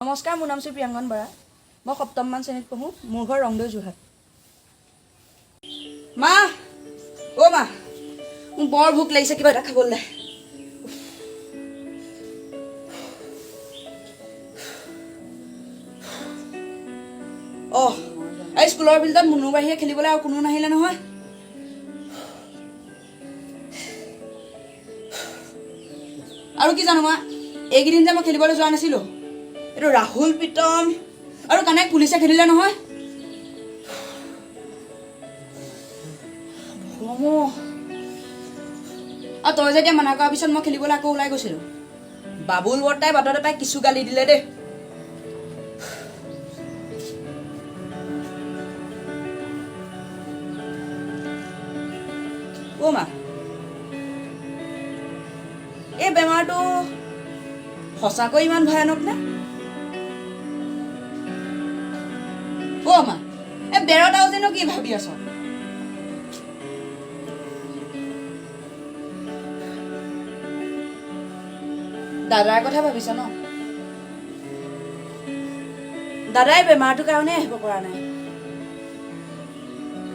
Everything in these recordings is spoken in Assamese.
নমস্কাৰ, মোৰ নাম শ্ৰী প্ৰিয়াংগন বৰা। মই সপ্তমমান শ্ৰেণীত পঢ়োঁ। মোৰ ঘৰ ৰংদৈ যোৰহাট। মা, অ' মা, মোৰ বৰ ভোক লাগিছে, কিবা এটা খাবলৈ। এই স্কুলৰ ফিল্ডত মুনুৰ বাহিৰে খেলিবলৈ আৰু কোনো নাহিলে নহয়। আৰু কি জানো মা, এইকেইদিন যে মই খেলিবলৈ যোৱা নাছিলোঁ, এইটো ৰাহুল প্ৰীতম আৰু কানেক পুলিচে খেলিলে নহয়। আৰু তই যেতিয়া মানা কৰাৰ পিছত মই খেলিবলৈ আকৌ ওলাই গৈছিলোঁ, বাবুল বৰ্তাই বাটতে পাই কিছু গালি দিলে দেই। অ' মা, এই বেমাৰটো সঁচাকৈ ইমান ভয়ানক নে? অ' মা, এই বেৰটাও যেনো কি ভাবি আছ? দাদাৰ কথা ভাবিছ ন? দাদাই বেমাৰটোৰ কাৰণে আহিব পৰা নাই।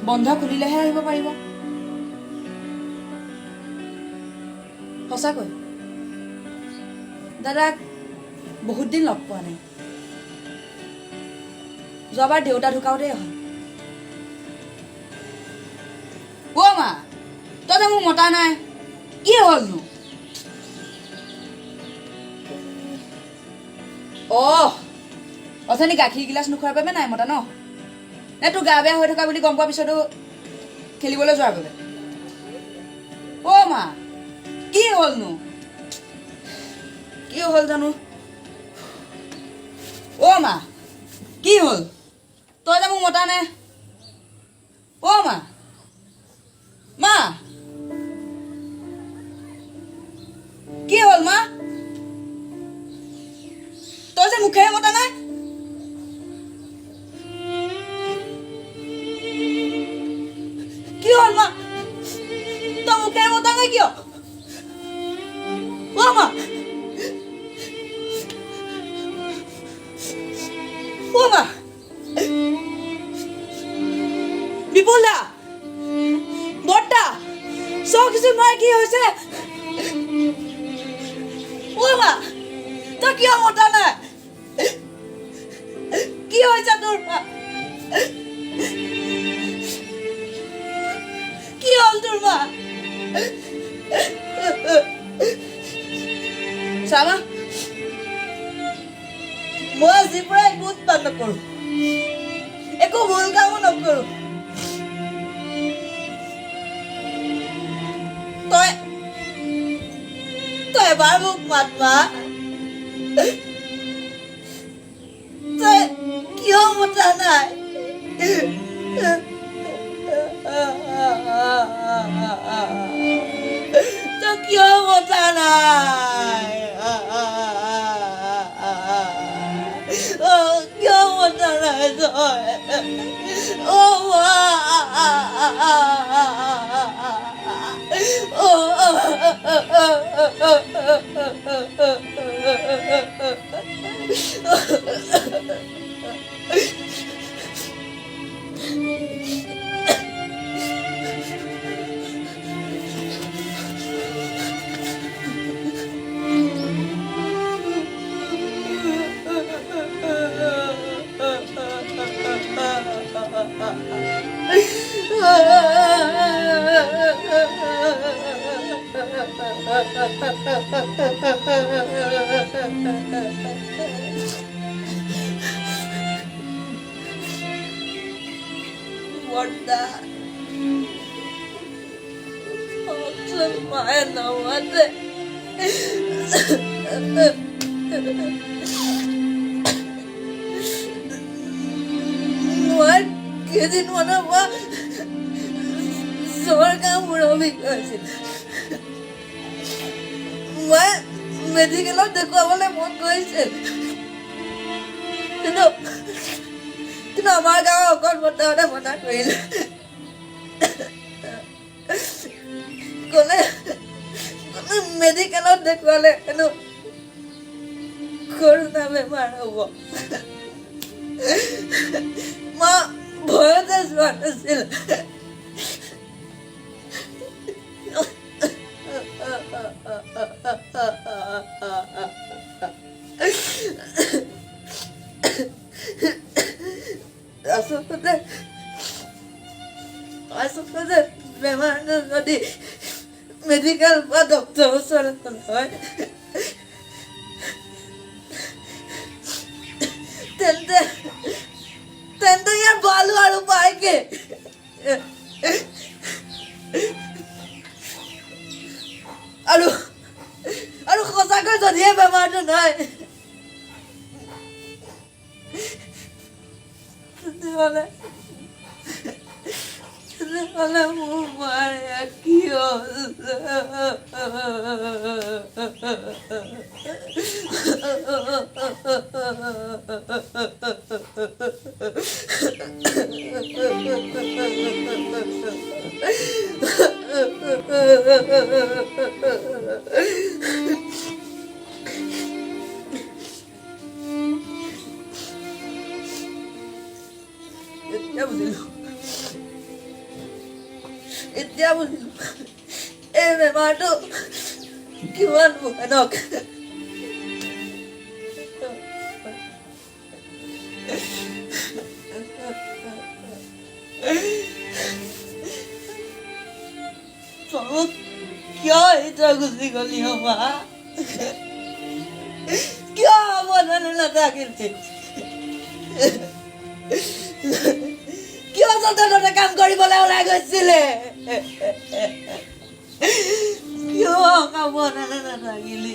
বন্ধ খুলিলেহে আহিব পাৰিব। সঁচাকৈ দাদাক বহুত দিন লগ পোৱা নাই। যোৱাবাৰ দেউতা ঢুকাওতেই হয়। অ' মা, তই যে মোক মতা নাই, কি হ'লনো? অথনি গাখীৰ গিলাচ নোখোৱাৰ বাবে নাই মতা ন? নে তোৰ গা বেয়া হৈ থকা বুলি গম পোৱাৰ পিছতো খেলিবলৈ যোৱাৰ বাবে? অ' মা, কি হ'লনো? কি হ'ল জানো? অ' মা, কি হ'ল? তই যে মোক মতা নাই। অ' মা, মা, কি হ'ল মা? তই যে মুখেৰে মতা নাই। কি হ'ল মা? তই মুখেৰে মতা নাই কিয়? অ' মা, অ' মা, বিপুল দা, বৰ্তা, চাওকচোন মাৰ কি হৈছে। অ' মা, তই কিয় মতা নাই? কি হৈছে তোৰ মা? কি হ'ল তোৰ মা? চাবা, মই আজিৰ পৰা একো উৎপাত নকৰো, একো ভুল কামো নকৰো। তই এবাৰ মোক মাত মা। তই কিয় মতা নাই? তই কিয় মতা নাই? কিয় মতা নাই তই? অ' মা, বৰ্তা, মায়ে নমাতে। মই কেইদিনমানৰ পৰা জ্বৰ কাহ মূৰৰ বিষ হৈছিল। মই মেডিকেলত দেখুৱাবলৈ মন গৈছিল, কিন্তু আমাৰ গাঁৱৰ অকল বৰ্তাহঁতে মনা কৰিলে। ক'লে মেডিকেলত দেখুৱালে হেনো কৰোণা বেমাৰ হ'ব মই ভয়তে যোৱা নাছিল আচলতে বেমাৰটো যদি মেডিকেল বা ডক্টৰৰ ওচৰত হয় তেন্তে তেন্তে ইয়াৰ বালু আৰু পায়কে আৰু আৰু সঁচাকৈ যদিহে বেমাৰটো নাই তেতিয়াহ'লে মোৰ মায়ে কি এতিয়া বুজিলো এই বেমাৰটো কিমান ভয়ানক কিয় এতিয়া গুচি গলি মা কিয় সাৱধানে নাথাকিলি কিয় যন্ত্ৰণে কাম কৰিবলৈ ওলাই গৈছিলে কিয় সাৱধানে নাথাকিলি